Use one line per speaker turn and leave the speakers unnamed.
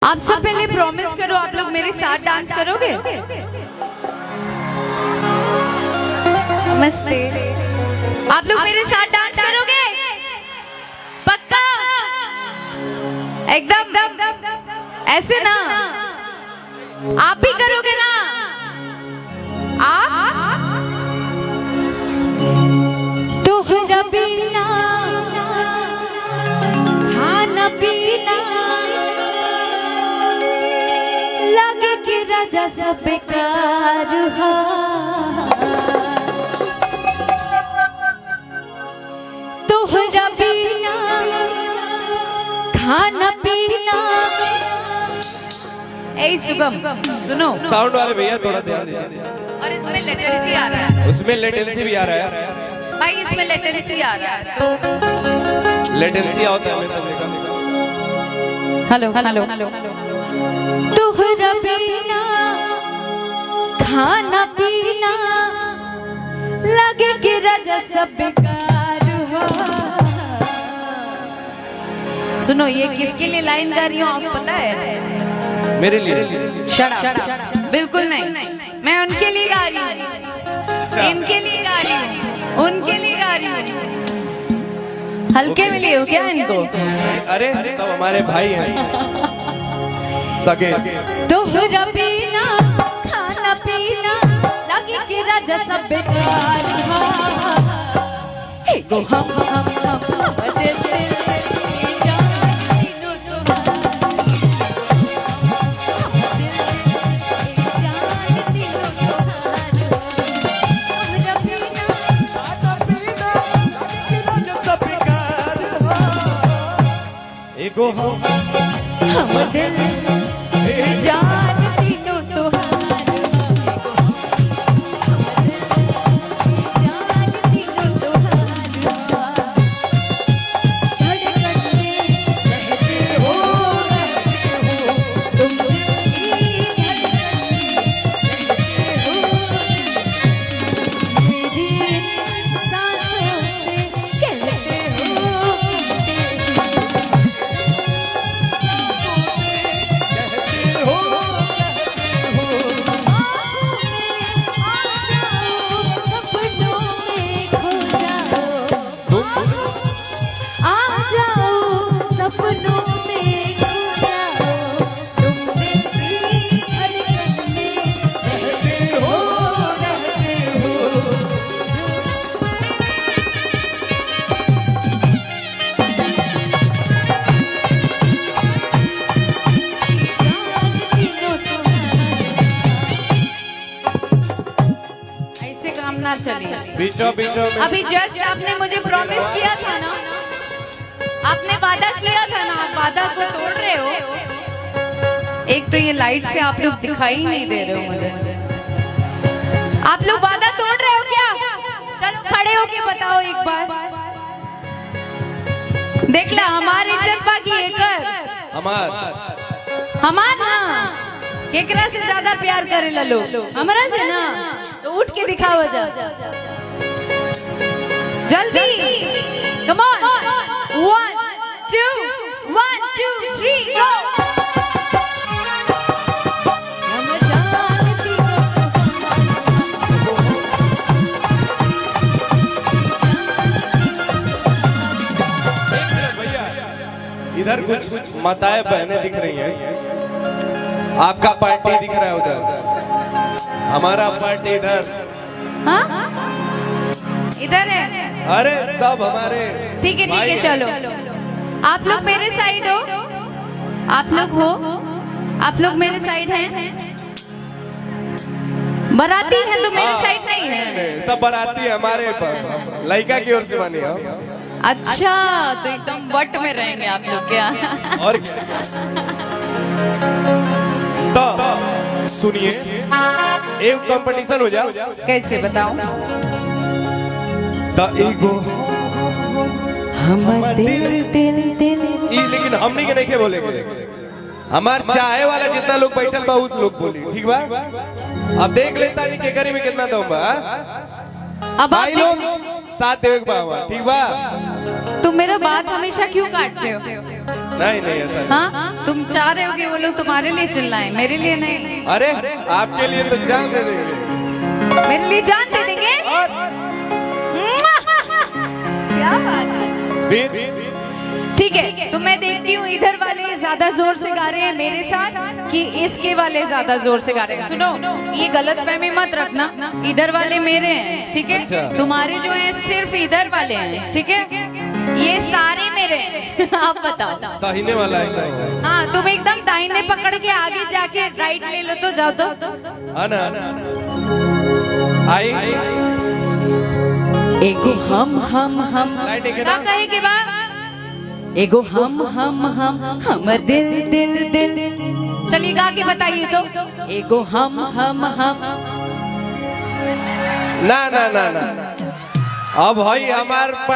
आप सब पहले प्रॉमिस करो, आप लोग मेरे साथ डांस करोगे? नमस्ते। आप लोग मेरे साथ डांस करोगे? पक्का? एकदम ऐसे ना? आप भी करोगे ना? आप तो बिना खाना पीना लगे कि राजा सब बेकार हा। तोहरा बिना खाना पीना। ए सुगम सुनो,
साउंड वाले भैया थोड़ा ध्यान दीजिए।
और इसमें लेटेंसी आ रहा है।
उसमें लेटेंसी भी आ रहा है
भाई, इसमें लेटेंसी आ रहा है तो
लेटेंसी होता है।
Hello hello hello. तोहरा बिना खाना पीना लगे कि राजा सब बेकार हो। सुनो, ये किसके लिए लाइन गा रही हूँ आप पता है?
मेरे लिए।
Shut up. बिल्कुल नहीं, मैं उनके लिए गा रही हूँ, इनके लिए गा रही हूँ, उनके लिए गा रही हूँ। हल्के में लिए हो क्या इनको?
अरे सब हमारे भाई हैं सगे।
तोहरा बिना खाना पीना लगे कि राजा सब बेकार हा। एगो हम बदे से
एगो
हम दिल जान तीनों तोहार हो। जान तीनों तोहार हो। धड़कन में रहते हो तुम, मेरी सांसों से कहते हो।
बीचों बीचों में।
अभी जस्ट आपने मुझे प्रॉमिस किया था ना, आपने वादा किया था ना, आप वादा को तोड़ रहे हो। एक तो ये लाइट से आप लोग दिखाई ही नहीं दे रहे हो मुझे। आप लोग वादा तोड़ रहे हो क्या? चलो खड़े होके बताओ एक बार। देख ला, हमारी इज्जत बाकी है कर हमार ना केकरा से ज्यादा प्यार करे ला लोग हमरा से ना, तो उठ के दिखाओ जा जल्दी। कम ऑन, 1 2 1 2 3 गो।
इधर कुछ माताएं बहनें दिख रही हैं। आपका पार्टी दिख रहा है उधर, हमारा पार्टी इधर।
हाँ इधर है।
अरे सब हमारे।
ठीक है चलो। आप लोग मेरे साइड हो, आप लोग हो, आप लोग मेरे साइड हैं। बाराती है तो मेरे साइड नहीं है।
सब बाराती हमारे लड़का की ओर से बनी हो।
अच्छा, तो एकदम वट में रहेंगे आप लोग क्या?
और तो सुनिए, एक कंपटीशन हो जाओ।
कैसे बताऊं?
तो एगो
हम दिल दिल दिल।
लेकिन हमनी के नहीं के बोलेंगे, हमार चाहे वाला जितना लोग बैठल बा उस लोग बोली, ठीक बा? अब देख लेता नहीं के करी में कितना दम बा।
अब
भाई लोग साथ देवे के बा, ठीक बा?
तुम मेरा बात हमेशा क्यों काटते हो?
नहीं नहीं ऐसा नहीं।
हाँ, तुम चाह रहे हो कि वो लोग तुम्हारे लिए चिल्लाएं, मेरे लिए नहीं।
अरे आपके लिए तो जान दे देंगे।
मेरे लिए जान दे देंगे। क्या बात है।
फिर
ठीक है, तो मैं देखती हूँ इधर वाले ज्यादा जोर से गा रहे हैं मेरे साथ कि इसके वाले ज्यादा जोर से गा रहे हैं। सुनो, ये गलत फहमी मत रखना, इधर वाले मेरे हैं, ठीक है? तुम्हारे जो हैं सिर्फ इधर वाले हैं, ठीक है? ये सारे मेरे हैं। आप बताओ।
दाहिने वाला है।
हाँ, तुम एकदम दाहिने पकड़ के आगे जाके राइट ले लो तो जाओ तो।
आना आई
एगो हम
लाइट
क्या कहे के बाद?
एगो हम हमर दिल दिल दिल
चलिए गा के बताइए तो।
एगो हम
ना ना ना ना अब भाई हमार